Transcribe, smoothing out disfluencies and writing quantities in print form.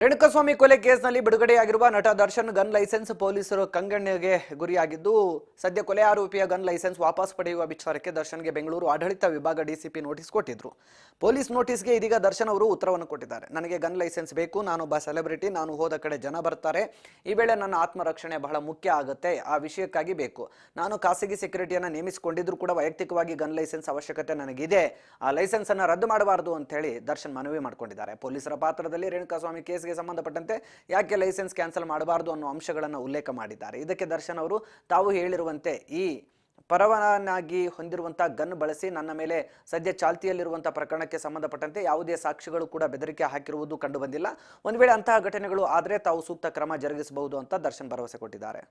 ರೇಣುಕಾಸ್ವಾಮಿ ಕೊಲೆ ಕೇಸ್ನಲ್ಲಿ ಬಿಡುಗಡೆಯಾಗಿರುವ ನಟ ದರ್ಶನ್ ಗನ್ ಲೈಸೆನ್ಸ್ ಪೊಲೀಸರು ಕಂಗಣ್ಣಿಗೆ ಗುರಿಯಾಗಿದ್ದು ಸದ್ಯ ಕೊಲೆ ಆರೋಪಿಯ ಗನ್ ಲೈಸೆನ್ಸ್ ವಾಪಸ್ ಪಡೆಯುವ ವಿಚಾರಕ್ಕೆ ದರ್ಶನ್ಗೆ ಬೆಂಗಳೂರು ಆಡಳಿತ ವಿಭಾಗ ಡಿಸಿಪಿ ನೋಟಿಸ್ ಕೊಟ್ಟಿದ್ರು. ಪೊಲೀಸ್ ನೋಟಿಸ್ಗೆ ಇದೀಗ ದರ್ಶನ್ ಅವರು ಉತ್ತರವನ್ನು ಕೊಟ್ಟಿದ್ದಾರೆ. ನನಗೆ ಗನ್ ಲೈಸೆನ್ಸ್ ಬೇಕು, ನಾನೊಬ್ಬ ಸೆಲೆಬ್ರಿಟಿ, ನಾನು ಹೋದ ಕಡೆ ಜನ ಬರ್ತಾರೆ, ಈ ವೇಳೆ ನನ್ನ ಆತ್ಮರಕ್ಷಣೆ ಬಹಳ ಮುಖ್ಯ ಆಗುತ್ತೆ, ಆ ವಿಷಯಕ್ಕಾಗಿ ಬೇಕು. ನಾನು ಖಾಸಗಿ ಸೆಕ್ಯೂರಿಟಿಯನ್ನು ನೇಮಿಸಿಕೊಂಡಿದ್ರು ಕೂಡ ವೈಯಕ್ತಿಕವಾಗಿ ಗನ್ ಲೈಸೆನ್ಸ್ ಅವಶ್ಯಕತೆ ನನಗಿದೆ, ಆ ಲೈಸೆನ್ಸ್ ಅನ್ನು ರದ್ದು ಮಾಡಬಾರದು ಅಂತ ಹೇಳಿ ದರ್ಶನ್ ಮನವಿ ಮಾಡಿಕೊಂಡಿದ್ದಾರೆ. ಪೊಲೀಸರ ಪಾತ್ರದಲ್ಲಿ ರೇಣುಕಾಸ್ವಾಮಿ ಕೇಸ್ಗೆ ಸಂಬಂಧಪಟ್ಟಂತೆ ಯಾಕೆ ಲೈಸೆನ್ಸ್ ಕ್ಯಾನ್ಸಲ್ ಮಾಡಬಾರದು ಅನ್ನೋ ಅಂಶಗಳನ್ನು ಉಲ್ಲೇಖ ಮಾಡಿದ್ದಾರೆ. ಇದಕ್ಕೆ ದರ್ಶನ್ ಅವರು ತಾವು ಹೇಳಿರುವಂತೆ ಈ ಪರವಾನಗಿ ಹೊಂದಿರುವಂತಹ ಗನ್ ಬಳಸಿ ನನ್ನ ಮೇಲೆ ಸದ್ಯ ಚಾಲ್ತಿಯಲ್ಲಿರುವಂತಹ ಪ್ರಕರಣಕ್ಕೆ ಸಂಬಂಧಪಟ್ಟಂತೆ ಯಾವುದೇ ಸಾಕ್ಷಿಗಳು ಕೂಡ ಬೆದರಿಕೆ ಹಾಕಿರುವುದು ಕಂಡು ಬಂದಿಲ್ಲ. ಒಂದು ವೇಳೆ ಅಂತಹ ಘಟನೆಗಳು ಆದರೆ ತಾವು ಸೂಕ್ತ ಕ್ರಮ ಜರುಗಿಸಬಹುದು ಅಂತ ದರ್ಶನ್ ಭರವಸೆ ಕೊಟ್ಟಿದ್ದಾರೆ.